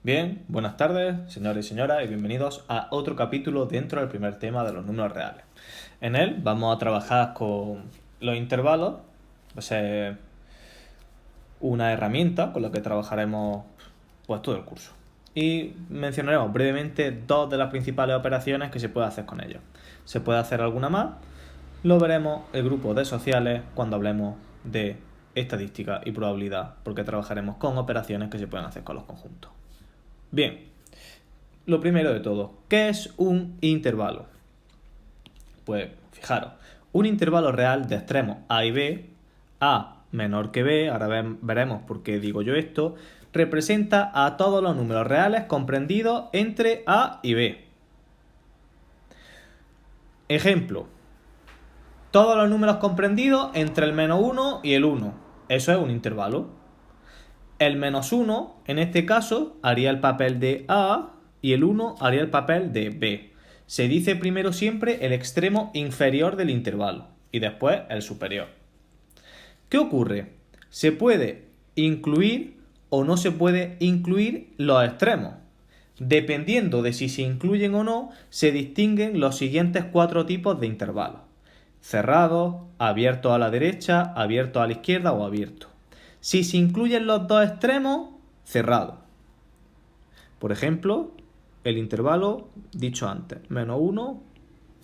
Bien, buenas tardes, señores y señoras, y bienvenidos a otro capítulo dentro del primer tema de los números reales. En él vamos a trabajar con los intervalos, va a ser una herramienta con la que trabajaremos pues todo el curso. Y mencionaremos brevemente dos de las principales operaciones que se puede hacer con ellos. Se puede hacer alguna más, lo veremos el grupo de sociales cuando hablemos de estadística y probabilidad, porque trabajaremos con operaciones que se pueden hacer con los conjuntos. Bien, lo primero de todo, ¿qué es un intervalo? Pues fijaros, un intervalo real de extremos A y B, A menor que B, ahora veremos por qué digo yo esto, representa a todos los números reales comprendidos entre A y B. Ejemplo, todos los números comprendidos entre el menos 1 y el 1. Eso es un intervalo. El menos 1, en este caso, haría el papel de A y el 1 haría el papel de B. Se dice primero siempre el extremo inferior del intervalo y después el superior. ¿Qué ocurre? Se puede incluir o no se puede incluir los extremos. Dependiendo de si se incluyen o no, se distinguen los siguientes cuatro tipos de intervalos: cerrados, abiertos a la derecha, abiertos a la izquierda o abiertos. Si se incluyen los dos extremos, cerrado. Por ejemplo, el intervalo dicho antes, menos 1,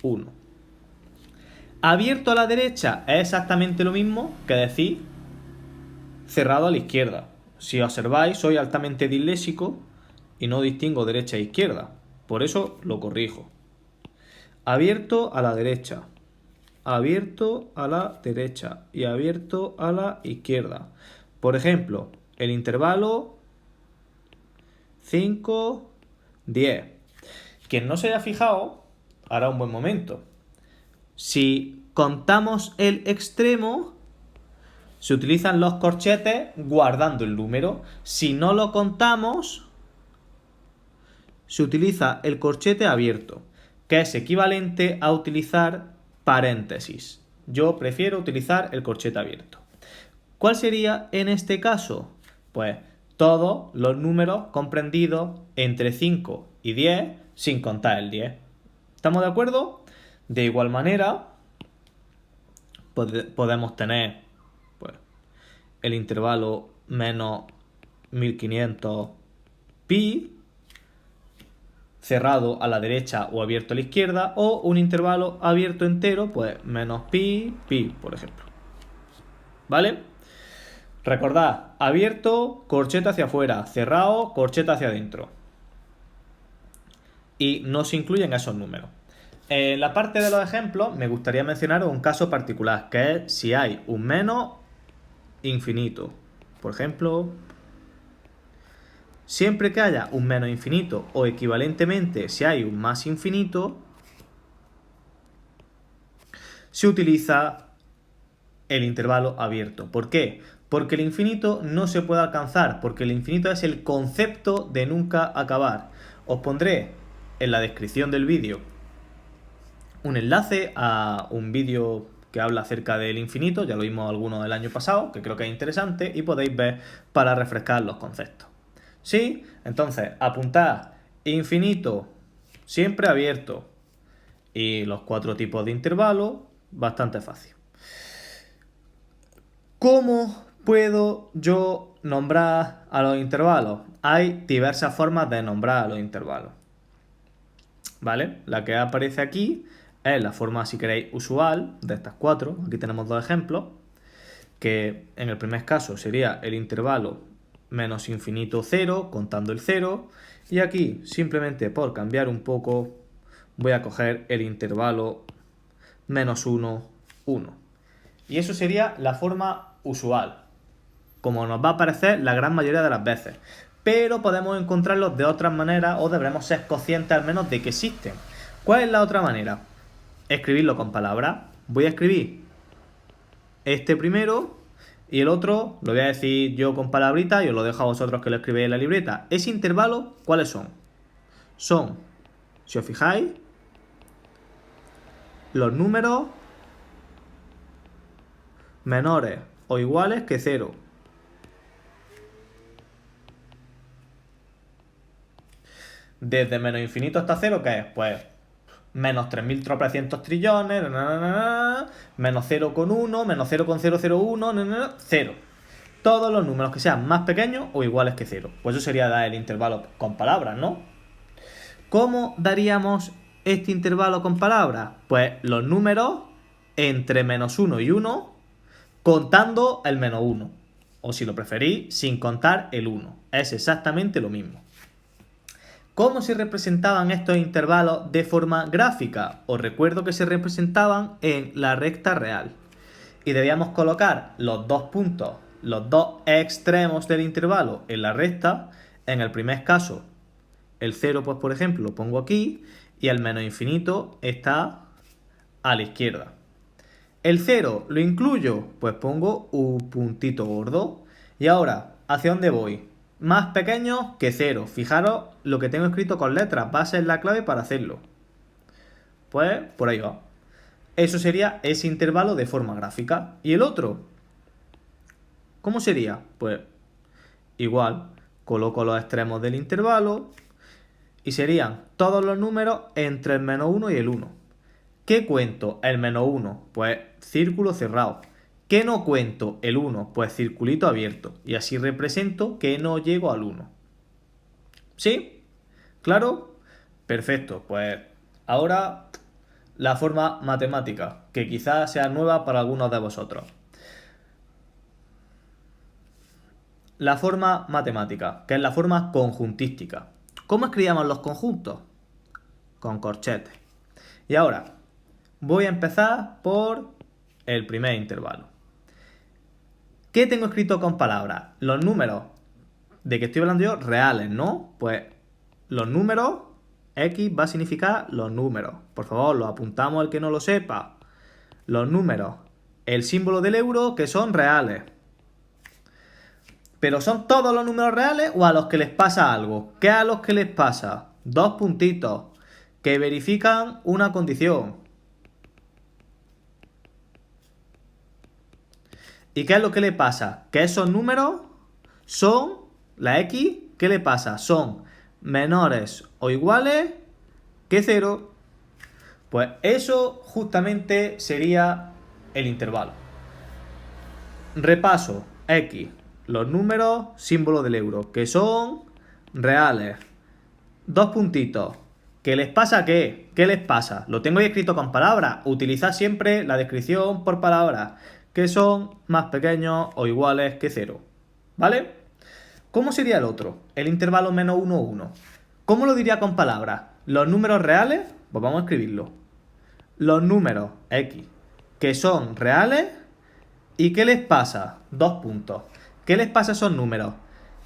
1. Abierto a la derecha es exactamente lo mismo que decir cerrado a la izquierda. Si observáis, soy altamente disléxico y no distingo derecha e izquierda. Por eso lo corrijo. Abierto a la derecha, abierto a la derecha y abierto a la izquierda. Por ejemplo, el intervalo 5, 10. Quien no se haya fijado, hará un buen momento. Si contamos el extremo, se utilizan los corchetes guardando el número. Si no lo contamos, se utiliza el corchete abierto, que es equivalente a utilizar paréntesis. Yo prefiero utilizar el corchete abierto. ¿Cuál sería en este caso? Pues todos los números comprendidos entre 5 y 10 sin contar el 10. ¿Estamos de acuerdo? De igual manera, podemos tener pues, el intervalo menos 1500 pi cerrado a la derecha o abierto a la izquierda, o un intervalo abierto entero, pues menos pi, pi, por ejemplo. ¿Vale? Recordad, abierto, corcheta hacia afuera, cerrado, corcheta hacia adentro. Y no se incluyen esos números. En la parte de los ejemplos me gustaría mencionar un caso particular, que es si hay un menos infinito. Por ejemplo, siempre que haya un menos infinito o equivalentemente si hay un más infinito, se utiliza el intervalo abierto. ¿Por qué? Porque el infinito no se puede alcanzar, porque el infinito es el concepto de nunca acabar. Os pondré en la descripción del vídeo un enlace a un vídeo que habla acerca del infinito, ya lo vimos algunos el año pasado, que creo que es interesante, y podéis ver para refrescar los conceptos. ¿Sí? Entonces, apuntad infinito, siempre abierto, y los cuatro tipos de intervalos, bastante fácil. ¿Cómo puedo yo nombrar a los intervalos? Hay diversas formas de nombrar a los intervalos. ¿Vale? La que aparece aquí es la forma, si queréis, usual de estas cuatro. Aquí tenemos dos ejemplos, que en el primer caso sería el intervalo menos infinito 0, contando el 0. Y aquí, simplemente por cambiar un poco, voy a coger el intervalo menos 1, 1. Y eso sería la forma usual, como nos va a aparecer la gran mayoría de las veces. Pero podemos encontrarlos de otras maneras o deberemos ser conscientes al menos de que existen. ¿Cuál es la otra manera? Escribirlo con palabras. Voy a escribir este primero y el otro lo voy a decir yo con palabritas y os lo dejo a vosotros que lo escribáis en la libreta. Ese intervalo, ¿cuáles son? Son, si os fijáis, los números menores o iguales que 0. Desde menos infinito hasta cero, ¿qué es? Pues menos 3.300 trillones, menos 0,1, menos 0,001, 0. Todos los números que sean más pequeños o iguales que 0. Pues eso sería dar el intervalo con palabras, ¿no? ¿Cómo daríamos este intervalo con palabras? Pues los números entre menos 1 y 1 contando el menos 1. O si lo preferís, sin contar el 1. Es exactamente lo mismo. ¿Cómo se representaban estos intervalos de forma gráfica? Os recuerdo que se representaban en la recta real. Y debíamos colocar los dos puntos, los dos extremos del intervalo en la recta. En el primer caso, el 0, pues por ejemplo, lo pongo aquí. Y el menos infinito está a la izquierda. El 0 lo incluyo, pues pongo un puntito gordo. Y ahora, ¿hacia dónde voy? Más pequeño que 0. Fijaros lo que tengo escrito con letras. Va a ser la clave para hacerlo. Pues por ahí va. Eso sería ese intervalo de forma gráfica. ¿Y el otro? ¿Cómo sería? Pues igual. Coloco los extremos del intervalo. Y serían todos los números entre el menos 1 y el 1. ¿Qué cuento? El menos 1. Pues círculo cerrado. ¿Qué no cuento? El 1. Pues circulito abierto. Y así represento que no llego al 1. ¿Sí? ¿Claro? Perfecto. Pues ahora la forma matemática, que quizás sea nueva para algunos de vosotros. La forma matemática, que es la forma conjuntística. ¿Cómo escribíamos los conjuntos? Con corchetes. Y ahora voy a empezar por el primer intervalo. ¿Qué tengo escrito con palabras? Los números de que estoy hablando yo, reales, ¿no? Pues los números, X va a significar los números. Por favor, lo apuntamos el que no lo sepa. Los números, el símbolo del euro, que son reales. ¿Pero son todos los números reales o a los que les pasa algo? ¿Qué a los que les pasa? Dos puntitos que verifican una condición. ¿Y qué es lo que le pasa? Que esos números son, la X, ¿qué le pasa? Son menores o iguales que 0. Pues eso justamente sería el intervalo. Repaso, X, los números, símbolo del euro, que son reales. Dos puntitos. ¿Qué les pasa qué? ¿Qué les pasa? Lo tengo ahí escrito con palabras. Utilizad siempre la descripción por palabras, que son más pequeños o iguales que 0. ¿Vale? ¿Cómo sería el otro? El intervalo menos 1, 1. ¿Cómo lo diría con palabras? Los números reales, pues vamos a escribirlo. Los números X, que son reales. ¿Y qué les pasa? Dos puntos. ¿Qué les pasa a esos números?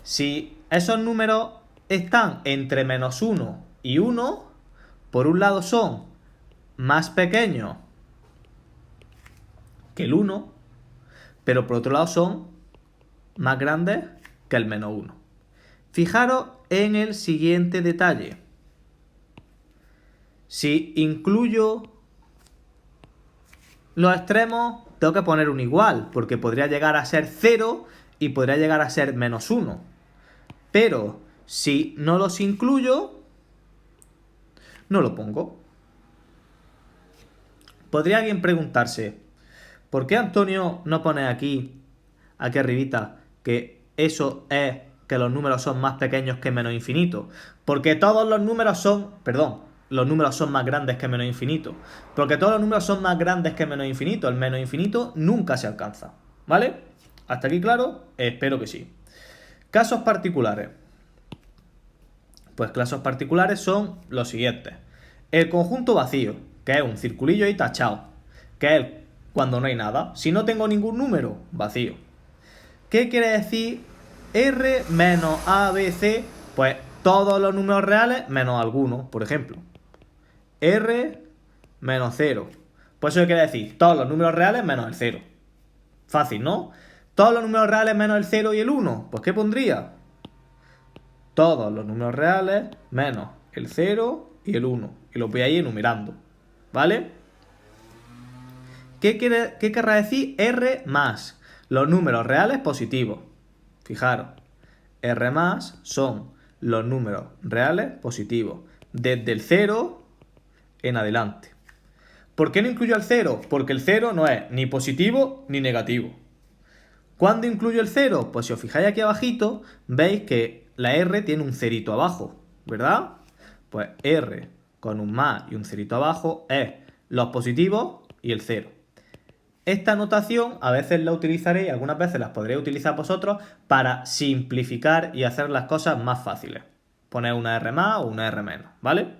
Si esos números están entre menos 1 y 1, por un lado son más pequeños que el 1, pero por otro lado son más grandes que el menos 1. Fijaros en el siguiente detalle. Si incluyo los extremos, tengo que poner un igual, porque podría llegar a ser 0 y podría llegar a ser menos 1. Pero si no los incluyo, no lo pongo. Podría alguien preguntarse, ¿por qué Antonio no pone aquí arribita, que eso es que los números son más pequeños que menos infinito? Porque todos los números son, los números son más grandes que menos infinito. Porque todos los números son más grandes que menos infinito. El menos infinito nunca se alcanza. ¿Vale? ¿Hasta aquí claro? Espero que sí. Casos particulares. Pues casos particulares son los siguientes. El conjunto vacío, que es un circulillo ahí tachado, que es cuando no hay nada. Si no tengo ningún número, vacío. ¿Qué quiere decir R menos ABC? Pues todos los números reales menos alguno, por ejemplo. R menos 0. Pues eso quiere decir todos los números reales menos el 0. Fácil, ¿no? Todos los números reales menos el 0 y el 1. Pues ¿qué pondría? Todos los números reales menos el 0 y el 1. Y los voy a ir enumerando. ¿Vale? ¿Qué querrá decir R más? Los números reales positivos. Fijaros. R más son los números reales positivos, desde el 0 en adelante. ¿Por qué no incluyo el 0? Porque el 0 no es ni positivo ni negativo. ¿Cuándo incluyo el 0? Pues si os fijáis aquí abajito, veis que la R tiene un cerito abajo, ¿verdad? Pues R con un más y un cerito abajo es los positivos y el 0. Esta notación a veces la utilizaré y algunas veces las podréis utilizar vosotros para simplificar y hacer las cosas más fáciles. Poner una R más o una R menos, ¿vale?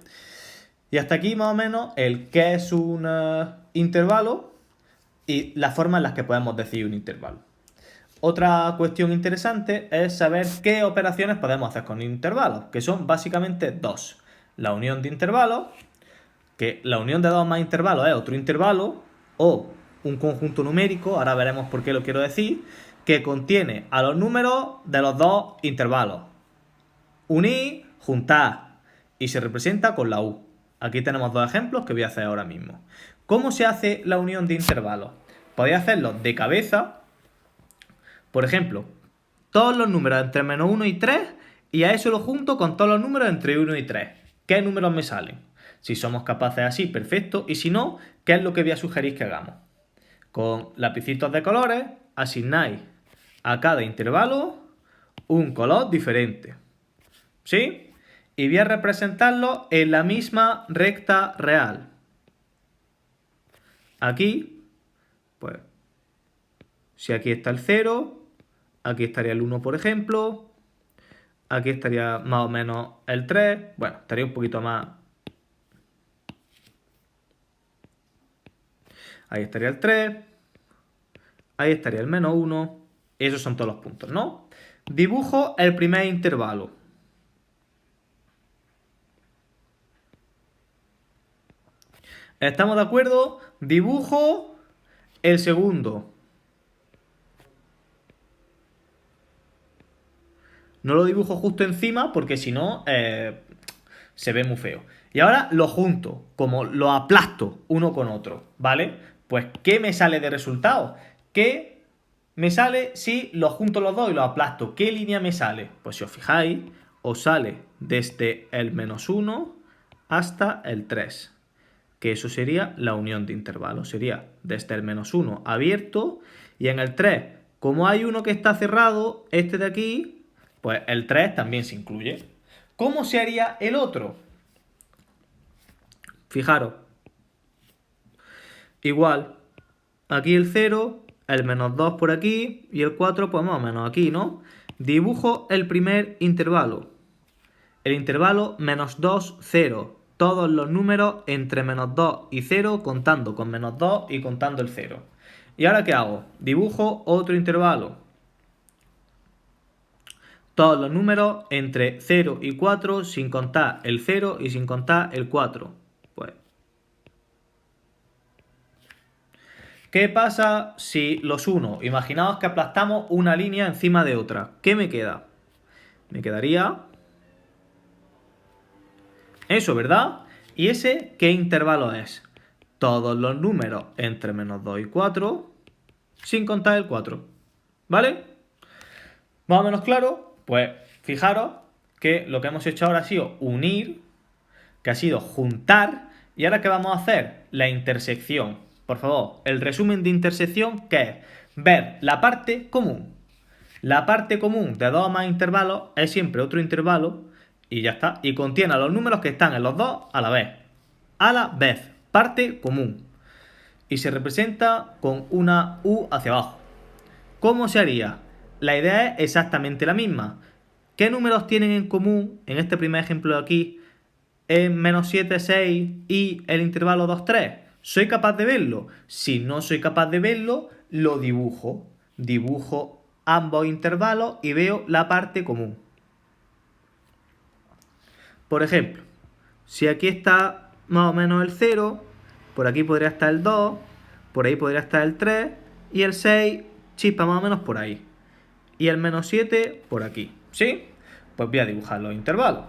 Y hasta aquí más o menos el qué es un intervalo y las formas en las que podemos decir un intervalo. Otra cuestión interesante es saber qué operaciones podemos hacer con intervalos, que son básicamente dos. La unión de intervalos, que la unión de dos más intervalos es otro intervalo, o un conjunto numérico, ahora veremos por qué lo quiero decir, que contiene a los números de los dos intervalos. Unir, juntar, y se representa con la U. Aquí tenemos dos ejemplos que voy a hacer ahora mismo. ¿Cómo se hace la unión de intervalos? Podéis hacerlo de cabeza. Por ejemplo, todos los números entre menos 1 y 3, y a eso lo junto con todos los números entre 1 y 3. ¿Qué números me salen? Si somos capaces así, perfecto. Y si no, ¿qué es lo que voy a sugerir que hagamos? Con lapicitos de colores, asignáis a cada intervalo un color diferente. ¿Sí? Y voy a representarlo en la misma recta real. Aquí, pues, si aquí está el 0, aquí estaría el 1, por ejemplo. Aquí estaría más o menos el 3. Bueno, estaría un poquito más. Ahí estaría el 3. Ahí estaría el menos 1. Esos son todos los puntos, ¿no? Dibujo el primer intervalo. ¿Estamos de acuerdo? Dibujo el segundo. No lo dibujo justo encima porque si no se ve muy feo. Y ahora lo junto, como lo aplasto uno con otro, ¿vale? Pues, ¿qué me sale de resultado? ¿Qué me sale si los junto los dos y los aplasto? ¿Qué línea me sale? Pues si os fijáis, os sale desde el menos 1 hasta el 3. Que eso sería la unión de intervalos. Sería desde el menos 1 abierto y en el 3, como hay uno que está cerrado, este de aquí, pues el 3 también se incluye. ¿Cómo se haría el otro? Fijaros. Igual, aquí el 0, el menos 2 por aquí y el 4 pues más o menos aquí, ¿no? Dibujo el primer intervalo. El intervalo menos 2, 0. Todos los números entre menos 2 y 0 contando con menos 2 y contando el 0. ¿Y ahora qué hago? Dibujo otro intervalo. Todos los números entre 0 y 4 sin contar el 0 y sin contar el 4. Pues, ¿qué pasa si los uno? Imaginaos que aplastamos una línea encima de otra. ¿Qué me queda? Me quedaría eso, ¿verdad? ¿Y ese qué intervalo es? Todos los números entre menos 2 y 4 sin contar el 4. ¿Vale? ¿Más o menos claro? Pues fijaros que lo que hemos hecho ahora ha sido unir, que ha sido juntar, y ahora ¿qué vamos a hacer? La intersección. Por favor, el resumen de intersección, ¿qué es? Ver la parte común. La parte común de dos o más intervalos es siempre otro intervalo y ya está. Y contiene a los números que están en los dos a la vez. A la vez. Parte común. Y se representa con una U hacia abajo. ¿Cómo se haría? La idea es exactamente la misma. ¿Qué números tienen en común en este primer ejemplo de aquí? Menos 7, 6 y el intervalo 2, 3. ¿Soy capaz de verlo? Si no soy capaz de verlo, lo dibujo. Dibujo ambos intervalos y veo la parte común. Por ejemplo, si aquí está más o menos el 0, por aquí podría estar el 2, por ahí podría estar el 3 y el 6 chispa más o menos por ahí. Y el menos 7 por aquí. ¿Sí? Pues voy a dibujar los intervalos.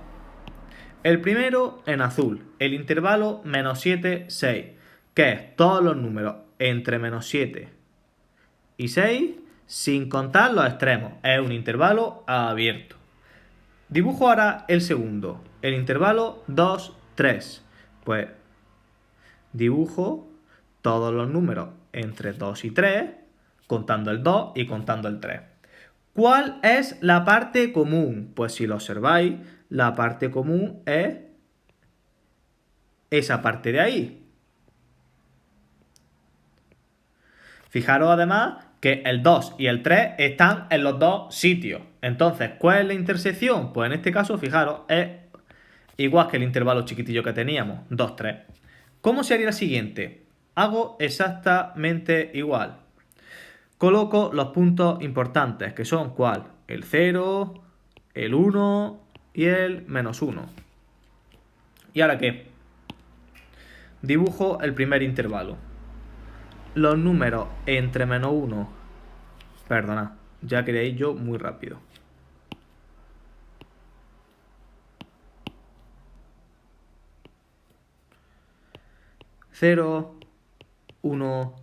El primero en azul, el intervalo menos 7, 6, que es todos los números entre menos 7 y 6 sin contar los extremos. Es un intervalo abierto. Dibujo ahora el segundo, el intervalo 2, 3. Pues dibujo todos los números entre 2 y 3, contando el 2 y contando el 3. ¿Cuál es la parte común? Pues si lo observáis, la parte común es esa parte de ahí. Fijaros además que el 2 y el 3 están en los dos sitios. Entonces, ¿cuál es la intersección? Pues en este caso, fijaros, es igual que el intervalo chiquitillo que teníamos, 2, 3. ¿Cómo sería el siguiente? Hago exactamente igual. Coloco los puntos importantes, que son ¿cuál? El 0, el 1 y el menos 1. ¿Y ahora qué? Dibujo el primer intervalo. Los números entre menos 1... Perdonad, ya quería ir yo muy rápido. 0, 1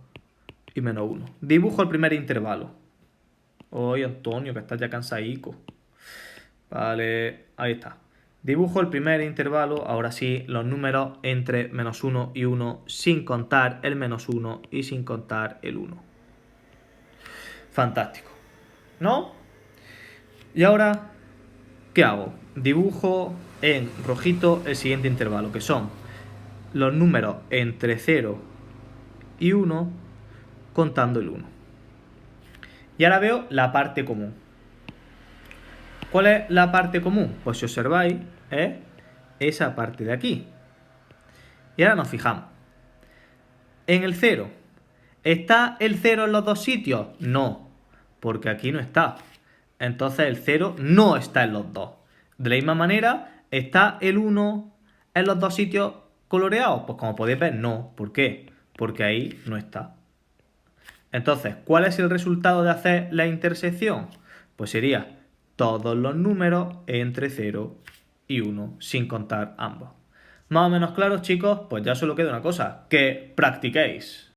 y menos 1. Dibujo el primer intervalo. Oye, Antonio, que estás ya cansadico. Vale, ahí está. Dibujo el primer intervalo, ahora sí, los números entre menos 1 y 1, sin contar el menos 1 y sin contar el 1. Fantástico, ¿no? Y ahora, ¿qué hago? Dibujo en rojito el siguiente intervalo, que son los números entre 0 y 1, contando el 1. Y ahora veo la parte común. ¿Cuál es la parte común? Pues si observáis, es esa parte de aquí. Y ahora nos fijamos. En el 0. ¿Está el 0 en los dos sitios? No, porque aquí no está. Entonces el 0 no está en los dos. De la misma manera, ¿está el 1 en los dos sitios coloreados? Pues como podéis ver, no. ¿Por qué? Porque ahí no está. Entonces, ¿cuál es el resultado de hacer la intersección? Pues sería todos los números entre 0 y 1, sin contar ambos. Más o menos claros, chicos, pues ya solo queda una cosa, que practiquéis.